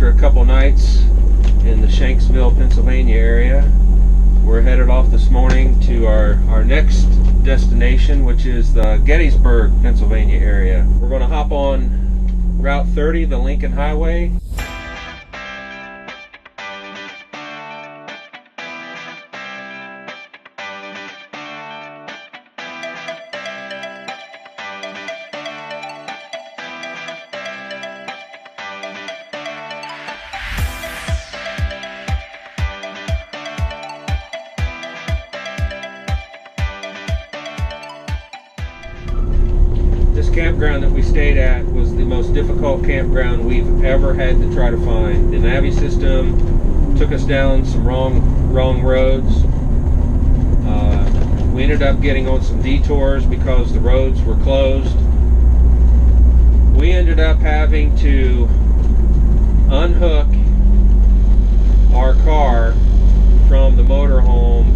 after a couple nights in the Shanksville, Pennsylvania area. We're headed off this morning to our next destination, which is the Gettysburg, Pennsylvania area. We're going to hop on Route 30, the Lincoln Highway. This campground that we stayed at was the most difficult campground we've ever had to try to find. The Navi system took us down some wrong roads. We ended up getting on some detours because the roads were closed. We ended up having to unhook our car from the motorhome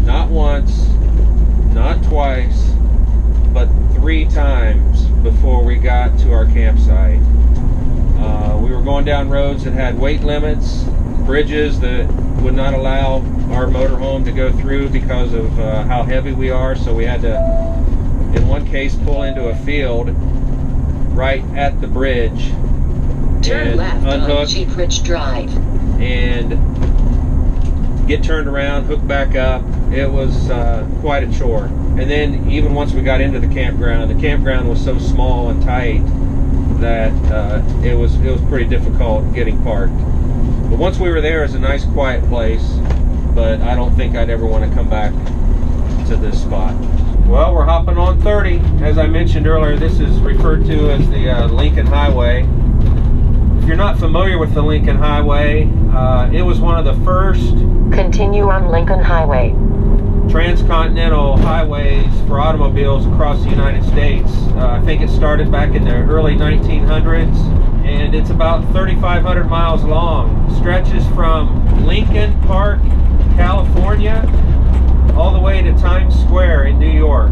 not once, not twice, but 3 times before we got to our campsite. We were going down roads that had weight limits, bridges that would not allow our motorhome to go through because of how heavy we are, so we had to, in one case, pull into a field right at the bridge. Turn left on Cheap Ridge Drive. And get turned around, hook back up. It was quite a chore. And then even once we got into the campground was so small and tight that it was pretty difficult getting parked. But once we were there, it was a nice quiet place, but I don't think I'd ever want to come back to this spot. Well, we're hopping on 30. As I mentioned earlier, this is referred to as the Lincoln Highway. If you're not familiar with the Lincoln Highway, it was one of the first Continue on Lincoln Highway. transcontinental highways for automobiles across the United States. I think it started back in the early 1900s, and it's about 3,500 miles long. Stretches from Lincoln Park, California, all the way to Times Square in New York.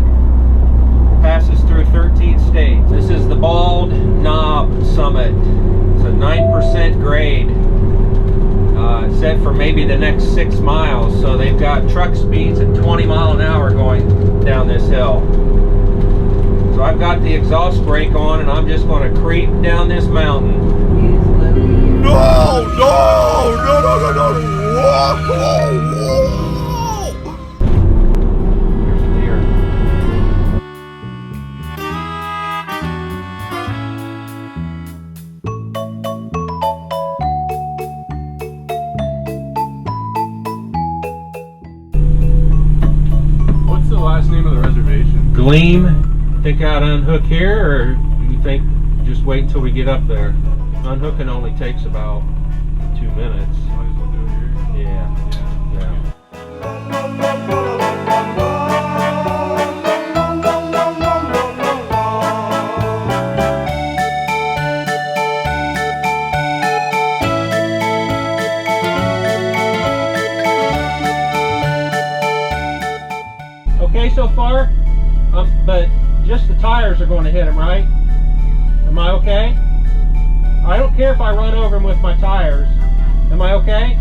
Passes through 13 states. This is the Bald Knob Summit. It's a 9% grade. Set for maybe the next 6 miles, so they've got truck speeds at 20 mile an hour going down this hill. So I've got the exhaust brake on, and I'm just going to creep down this mountain. No! Whoa! There's a deer. What's the last name of the reservation? Gleam. Think I'd unhook here, or you think just wait until we get up there? Unhooking only takes about 2 minutes. Might as well do it here. Yeah. Okay so far? But just the tires are going to hit him, right? Am I okay? I don't care if I run over him with my tires. Am I okay?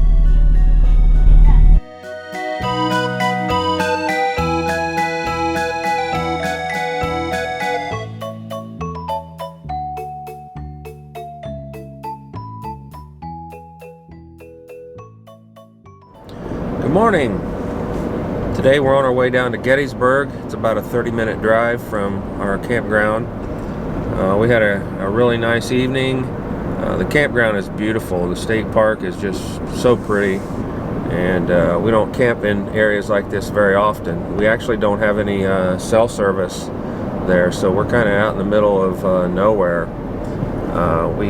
Good morning. Today we're on our way down to Gettysburg. It's about a 30-minute drive from our campground. We had a really nice evening. The campground is beautiful. The state park is just so pretty, and we don't camp in areas like this very often. We actually don't have any cell service there, so we're kind of out in the middle of nowhere. We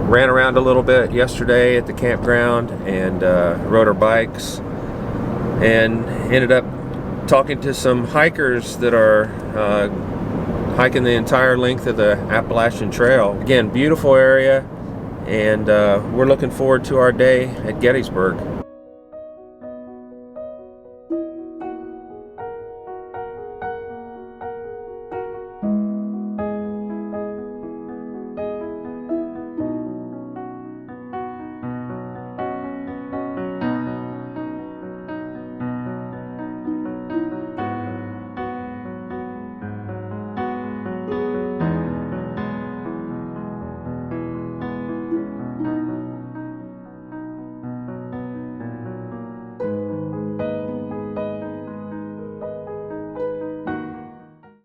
ran around a little bit yesterday at the campground and rode our bikes, and ended up talking to some hikers that are hiking the entire length of the Appalachian Trail. Again, beautiful area, and we're looking forward to our day at Gettysburg.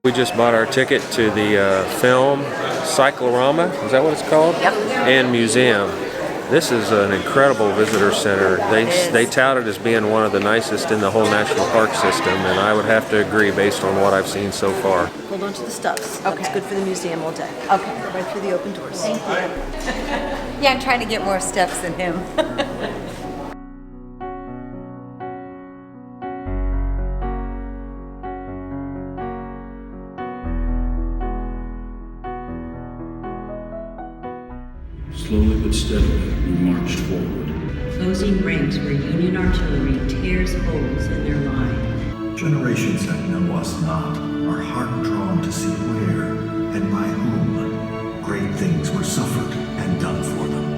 We just bought our ticket to the film Cyclorama, is that what it's called? Yep. And museum. This is an incredible visitor center. They tout it as being one of the nicest in the whole national park system, and I would have to agree based on what I've seen so far. Hold on to the stuffs. Okay. That's good for the museum all day. Okay. Right through the open doors. Thank you. Yeah, I'm trying to get more steps than him. Slowly but steadily, we marched forward. Closing ranks where Union artillery tears holes in their line. Generations that know us not are heart-drawn to see where and by whom great things were suffered and done for them.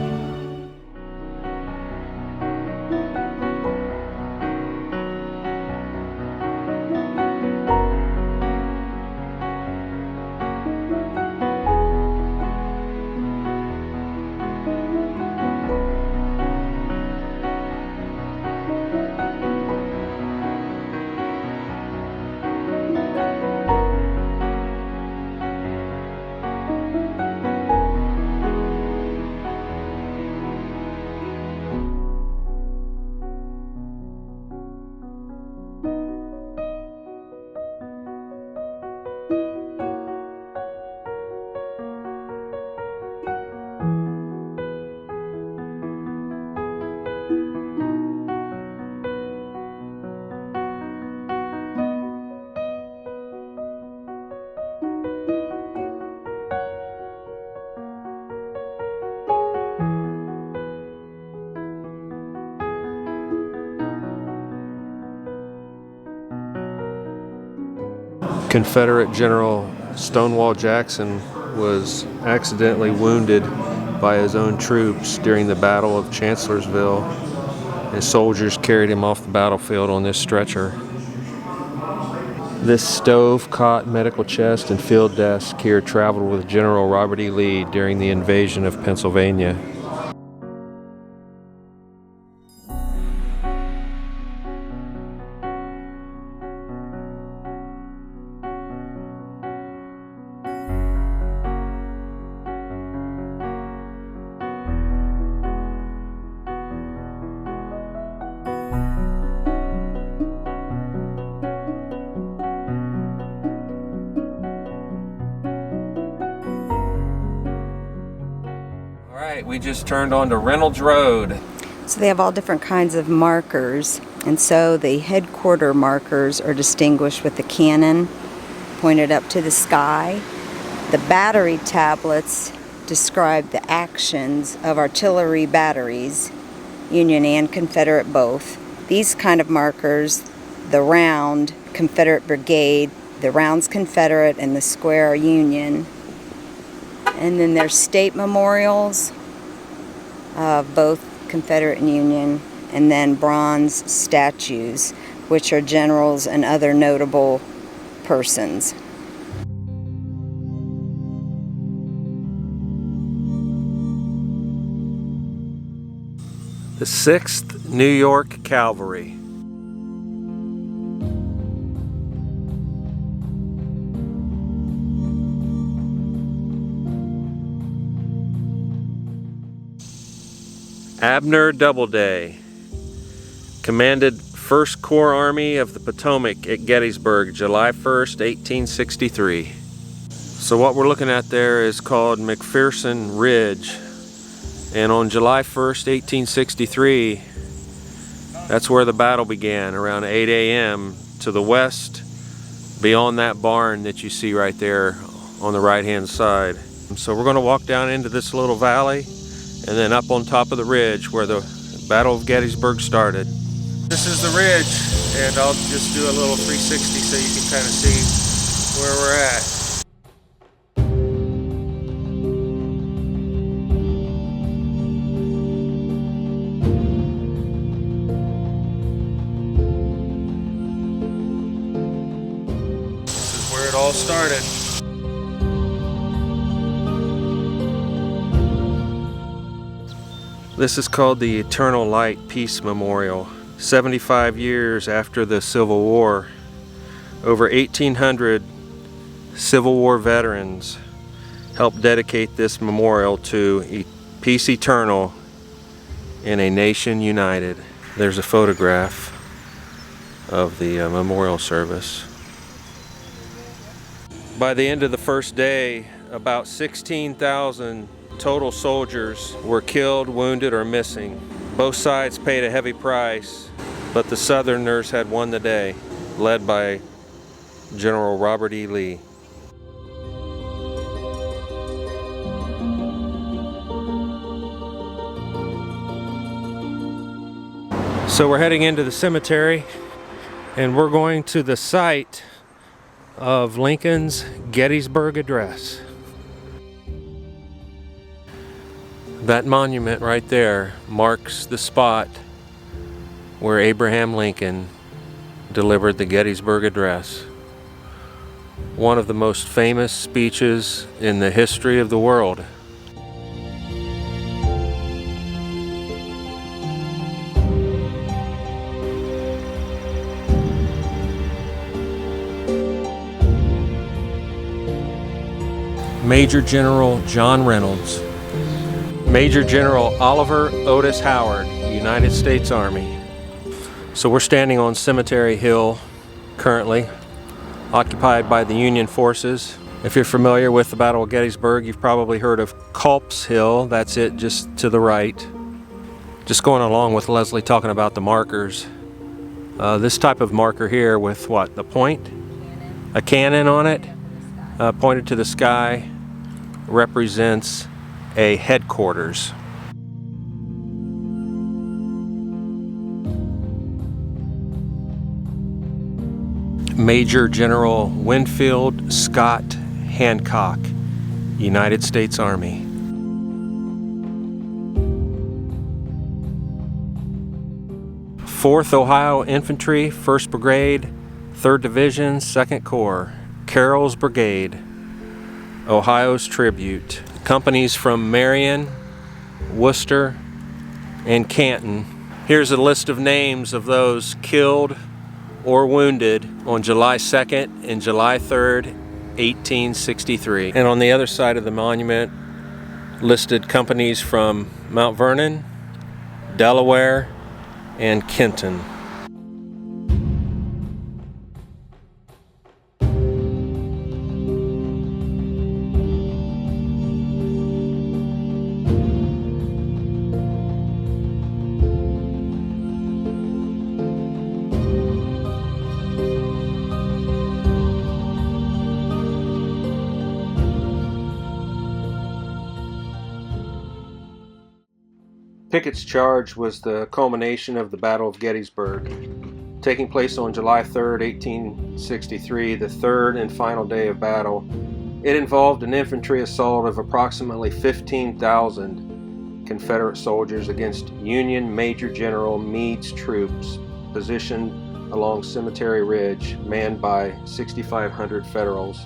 Confederate General Stonewall Jackson was accidentally wounded by his own troops during the Battle of Chancellorsville, and soldiers carried him off the battlefield on this stretcher. This stove, cot, medical chest, and field desk here traveled with General Robert E. Lee during the invasion of Pennsylvania. Alright, we just turned onto Reynolds Road. So they have all different kinds of markers, and so the headquarter markers are distinguished with the cannon pointed up to the sky. The battery tablets describe the actions of artillery batteries, Union and Confederate both. These kind of markers, the round, Confederate brigade, the round's Confederate, and the square are Union. And then there's state memorials of both Confederate and Union, and then bronze statues, which are generals and other notable persons. The 6th New York Cavalry. Abner Doubleday commanded 1st Corps Army of the Potomac at Gettysburg, July 1st, 1863. So what we're looking at there is called McPherson Ridge. And on July 1st, 1863, that's where the battle began, around 8 a.m. to the west, beyond that barn that you see right there on the right-hand side. So we're going to walk down into this little valley and then up on top of the ridge where the Battle of Gettysburg started. This is the ridge, and I'll just do a little 360 so you can kind of see where we're at. This is where it all started. This is called the Eternal Light Peace Memorial. 75 years after the Civil War, over 1,800 Civil War veterans helped dedicate this memorial to peace eternal in a nation united. There's a photograph of the memorial service. By the end of the first day, about 16,000 total soldiers were killed, wounded, or missing. Both sides paid a heavy price, but the Southerners had won the day, led by General Robert E. Lee. So we're heading into the cemetery, and we're going to the site of Lincoln's Gettysburg Address. That monument right there marks the spot where Abraham Lincoln delivered the Gettysburg Address, one of the most famous speeches in the history of the world. Major General John Reynolds, Major General Oliver Otis Howard, United States Army. So we're standing on Cemetery Hill currently, occupied by the Union forces. If you're familiar with the Battle of Gettysburg, you've probably heard of Culp's Hill. That's it, just to the right. Just going along with Leslie talking about the markers. This type of marker here with what? The point? A cannon on it, pointed to the sky, represents a headquarters. Major General Winfield Scott Hancock, United States Army. Fourth Ohio Infantry, 1st Brigade, 3rd Division, 2nd Corps, Carroll's Brigade, Ohio's tribute. Companies from Marion, Worcester, and Canton. Here's a list of names of those killed or wounded on July 2nd and July 3rd, 1863. And on the other side of the monument, listed companies from Mount Vernon, Delaware, and Kenton. Pickett's charge was the culmination of the Battle of Gettysburg, taking place on July 3rd, 1863, the third and final day of battle. It involved an infantry assault of approximately 15,000 Confederate soldiers against Union Major General Meade's troops positioned along Cemetery Ridge, manned by 6,500 Federals.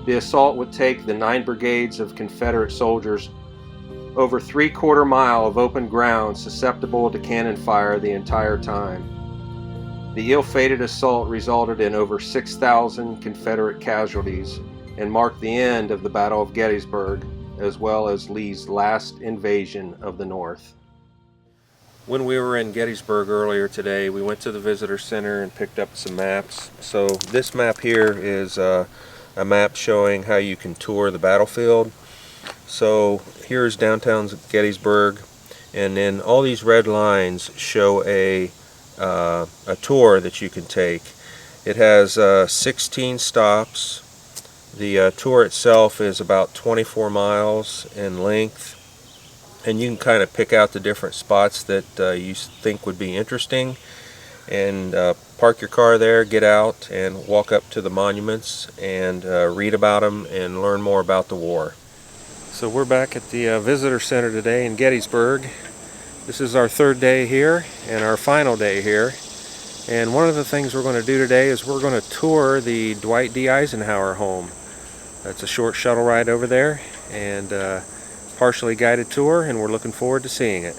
The assault would take the 9 brigades of Confederate soldiers over 3/4 mile of open ground susceptible to cannon fire the entire time. The ill-fated assault resulted in over 6,000 Confederate casualties and marked the end of the Battle of Gettysburg, as well as Lee's last invasion of the North. When we were in Gettysburg earlier today, we went to the visitor center and picked up some maps. So this map here is a map showing how you can tour the battlefield. So here's downtown Gettysburg, and then all these red lines show a tour that you can take. It has 16 stops. The tour itself is about 24 miles in length, and you can kind of pick out the different spots that you think would be interesting, and park your car there, get out, and walk up to the monuments and read about them and learn more about the war. So we're back at the visitor center today in Gettysburg. This is our third day here and our final day here. And one of the things we're going to do today is we're going to tour the Dwight D. Eisenhower home. That's a short shuttle ride over there, and partially guided tour, and we're looking forward to seeing it.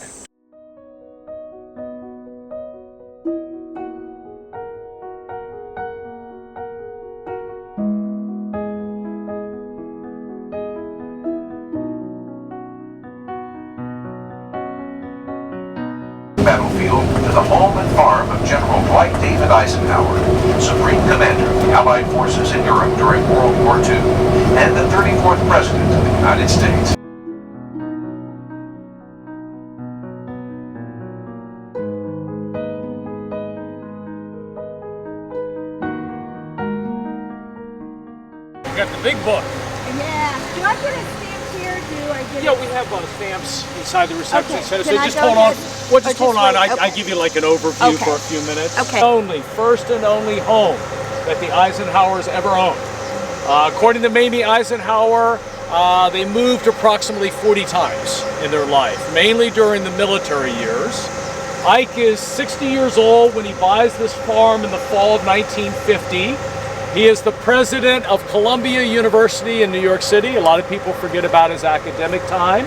battlefield to the home and farm of General Dwight D. Eisenhower, Supreme Commander of the Allied forces in Europe during World War II, and the 34th President of the United States. We got the big book. Yeah. Do I get a stamp here? Do I get Yeah, we have stamps inside the reception Okay. center. So Can I just go hold on. ahead? Well, just Oh, hold just on. wait. I Okay. give you like an overview Okay. for a few minutes. Okay. Only, first and only home that the Eisenhowers ever owned. According to Mamie Eisenhower, they moved approximately 40 times in their life, mainly during the military years. Ike is 60 years old when he buys this farm in the fall of 1950. He is the president of Columbia University in New York City. A lot of people forget about his academic time.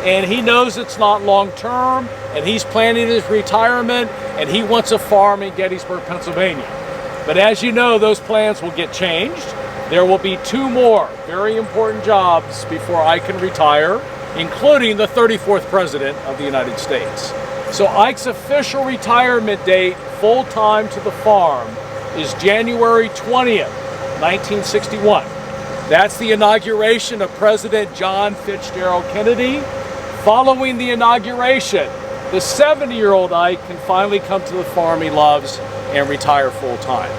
And he knows it's not long term, and he's planning his retirement, and he wants a farm in Gettysburg, Pennsylvania. But as you know, those plans will get changed. There will be 2 more very important jobs before I can retire, including the 34th President of the United States. So Ike's official retirement date, full-time to the farm, is January 20th, 1961. That's the inauguration of President John Fitzgerald Kennedy. Following the inauguration, the 70-year-old Ike can finally come to the farm he loves and retire full-time.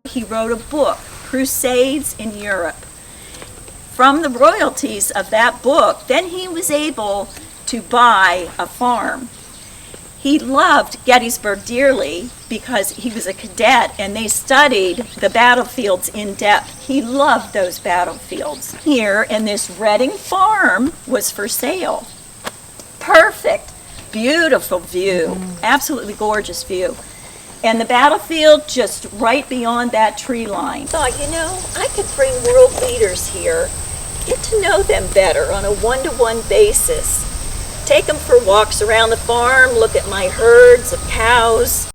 He wrote a book, Crusades in Europe. From the royalties of that book, then he was able to buy a farm. He loved Gettysburg dearly because he was a cadet and they studied the battlefields in depth. He loved those battlefields. Here, and this Reading farm was for sale. Perfect, beautiful view, absolutely gorgeous view. And the battlefield just right beyond that tree line. Thought, you know, I could bring world leaders here, get to know them better on a one-to-one basis. Take them for walks around the farm, look at my herds of cows,